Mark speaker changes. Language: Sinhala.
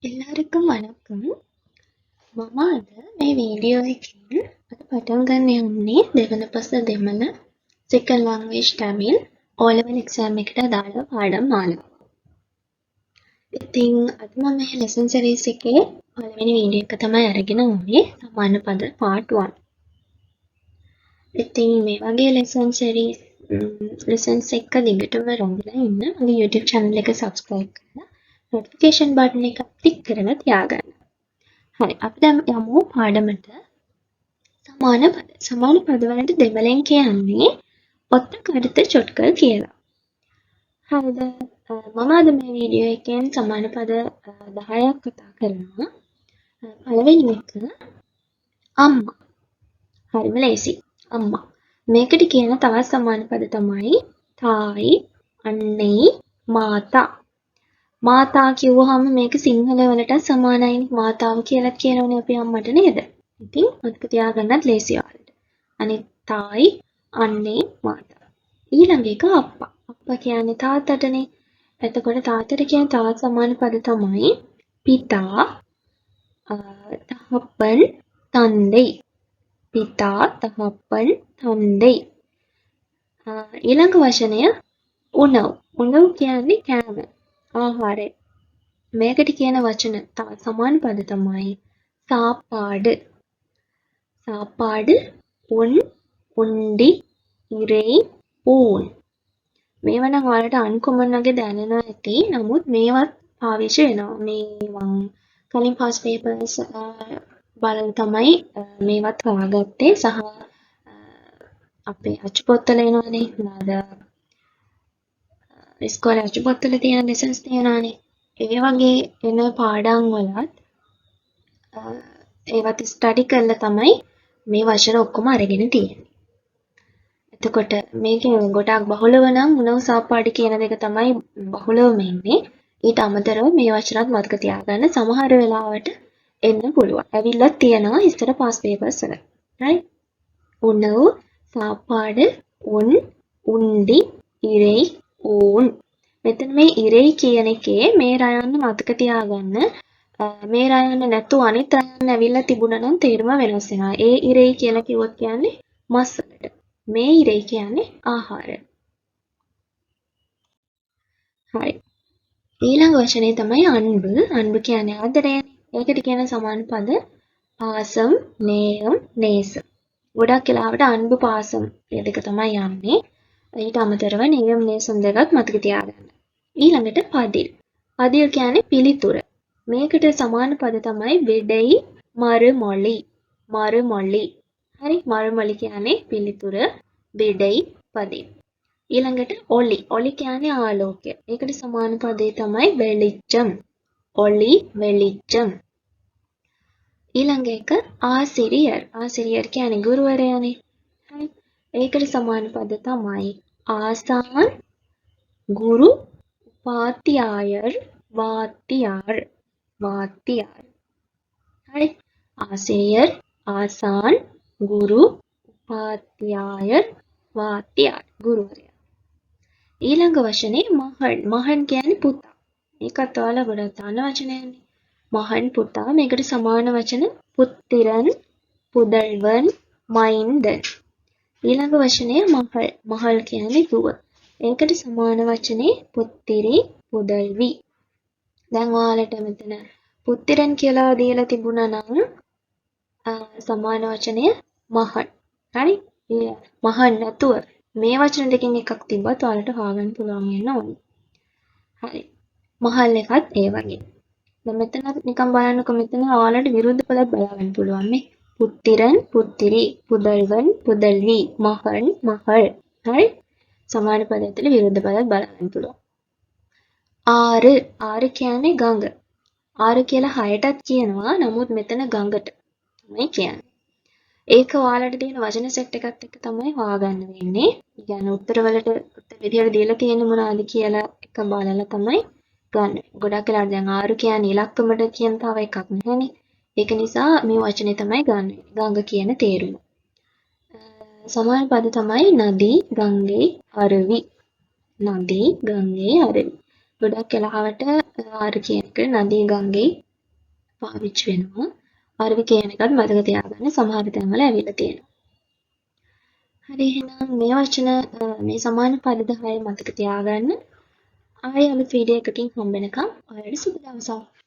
Speaker 1: எல்லாருக்கும் வணக்கம். මම අද මේ වීඩියෝ එකෙන් පටන් ගන්න යන්නේ දෙවන පස දෙමළ second language Tamil O level exam එකට අදාළ පාඩම් මාලාව. ඉතින් අද මම මේ lesson series එකේ පළවෙනි වීඩියෝ එක තමයි අරගෙන ආවේ සමාන පද part 1. ඉතින් මේ වගේ lessons එක දිගටම රැඳිලා ඉන්න මගේ YouTube channel එක subscribe කරලා notification button එක click කරලා තියාගන්න. හරි අපි දැන් යමු පාඩමට. සමාන පද වලට දෙමළෙන් කියන්නේ ඔත්තක අර්ථ චොට්කල් කියලා. හරිද? මම අද මේ වීඩියෝ එකෙන් සමාන පද 10ක් කතා කරනවා. පළවෙනි එක අම්මා. හරිම ලේසි. අම්මා. මේකට කියන තවත් සමාන පද තමයි තායි, අන්නයි, මාතා. මාතා කිව්වහම මේක සිංහල වලට සමානයි. මාතාව කියලා කියනවනේ අපි අම්මට නේද? ඉතින් මතක තියාගන්නත් ලේසි ඔයාලට. අනිත් තායි, අන්නේ, මාතා. ඊළඟ එක අප්පා. අප්පා කියන්නේ තාත්තටනේ. එතකොට තාත්තට කියන තවත් සමාන පද තමයි පිතා, තහප්පන්, තන්දේ. පිතා, තහප්පන්, තන්දේ. ඊළඟ වචනය උණව්. උණව් කියන්නේ කෑම. ආහාරය. මේකට කියන වචන තවත් සමාන පද තමයි சாப்பாடு. சாப்பாடு, උන්, උණ්ඩි, ඉරේ, ඌන්. මේවා නම් ඔයාලට අන්කොමන් වගේ දැනෙනවා ඇති. නමුත් මේවත් පාවිච්චි වෙනවා. මේ කලින් past papers බලලා තමයි මේවත් හොයාගත්තේ සහ අපේ අච්චු පොත්වල එනවනේ. නේද? ඉස්කෝලේ අච්චු පොත්වල තියෙන lessons තියෙනවානේ. ඒ වගේ එන පාඩම් වලත් ඒවත් ස්ටඩි කරලා තමයි මේ වචන ඔක්කොම අරගෙන තියෙන්නේ. එතකොට මේකේ ගොඩාක් බහුලව නම් උණව සාපාඩි කියන දෙක තමයි බහුලවම එන්නේ. ඊට අමතරව මේ වචනත් මතක තියාගන්න සමහර වෙලාවට එන්න පුළුවන්. ඇවිල්ලා තියෙනවා ඉස්සර past papers වල. right? උණව සාපාඩ, උන්, උණ්ඩි, ඉරේ, ඌන්. මෙතන මේ ඉරේ කියන එකේ මේ රයන්න මතක තියාගන්න. මේ රයන්න නැතුව අනිත් රයන්න ඇවිල්ලා තිබුණා නම් තේරුම වෙනස් වෙනවා. ඒ ඉරේ කියලා කිව්වොත් කියන්නේ මස් වලට. මේ ඉරේ කියන්නේ ආහාරය. හරි. ඊළඟ වචනේ තමයි අන්බ. අන්බ කියන්නේ ආදරයනේ. ඒකට කියන සමාන පද පාසම්, නේයම්, නේසම්. ගොඩක් වෙලාවට අන්බ පාසම් මේ දෙක තමයි යන්නේ. ඊට අමතරව නේයම්, නේසම් දෙකත් මතක තියාගන්න. ඊළඟට පදිල්. පදිල් කියන්නේ පිළිතුර. මේකට සමාන පද තමයි වෙඩෙයි, මරුමොළි. මරුමොළි. හරි මරුමොළි කියන්නේ පිළිතුර, වෙඩෙයි, පදිල්. ඊළඟට ඔලි. ඔලි කියන්නේ ආලෝකය. ඒකට සමාන පදේ තමයි වෙලිච්චම්. ඔලි, වෙලිච්චම්. ඊළඟ එක ආසිරියර්. ආසිරියර් කියන්නේ ගුරුවරයානේ. හරි. ඒකට සමාන පද තමයි ආසාන්, ගුරු, උපාධ්‍යායර්, වාත්‍යාර්. වාත්‍යාර්. හරි. ආසිරියර්, ආසාන්, ගුරු, උපාධ්‍යායර්, වාත්‍යාර්. ගුරුවරයා. ඊළඟ වචනේ මහන්. මහන් කියන්නේ පුතා. මේකත් ඔයාලා ගොඩක් දන්න වචනයනේ. මහන් පුතා. මේකට සමාන වචන පුත්තිරන්, පුදල්වන්, මයින්දන්. ඊළඟ වචනය මහල්. මහල් කියන්නේ දුව. ඒකට සමාන වචනේ පුත්තිරි, පුදල්වි. දැන් ඔයාලට මෙතන පුත්තිරන් කියලා දීලා තිබුණා නම් සමාන වචනය මහන්. හරි? මහන් නැතුව මේ වචන දෙකෙන් එකක් තිබ්බත් ඔයාලට හොයාගන්න පුළුවන් වෙන්න ඕනේ. හරි. මහල් එකත් ඒ වගේ. දැන් මෙතන නිකන් බලන්නකො මෙතන ඔයාලට විරුද්ධ පදත් බලාගන්න පුළුවන් මේ. පුත්තිරන්, පුත්තිරි, පුදල්වන්, පුදල්වි, මහන්, මහල්. හරි? සමාන පද ඇතුලේ විරුද්ධ පදත් බලාගන්න පුළුවන්. ආර. ආර කියන්නේ ගඟ. ආර කියලා හයටත් කියනවා. නමුත් මෙතන ගඟට තමයි කියන්නේ. ඒක ඔයාලට තියෙන වචන සෙට් එකත් එක්ක තමයි හොයාගන්න වෙන්නේ. يعني උත්තර වලට උත්තර විදියට දීලා තියෙන්නේ මොනවද කියලා එක බලලා තමයි ගන්න. ගොඩක් වෙලාවට දැන් ආරු කියන්නේ ඉලක්කමට කියන තව එකක් නැහැනේ. ඒක නිසා මේ වචනේ තමයි ගන්න. ගඟ කියන තේරුම. සමාන පද තමයි නදී, ගංගේ, අරවි. නදී, ගංගේ, අරවි. ගොඩක් වෙලාවට ආර කියන එක නදී, ගංගේ පාවිච්චි වෙනවා. අර්වි කියන එකත් මතක තියාගන්න සමහර තැන්වල ඇවිල්ලා තියෙනවා. හරි එහෙනම් මේ වචන මේ සමාන පද 10 මතක තියාගන්න. ආයෙ අලුත් වීඩියෝ එකකින් හම්බ වෙනකම් ඔයාලට සුබ දවසක්.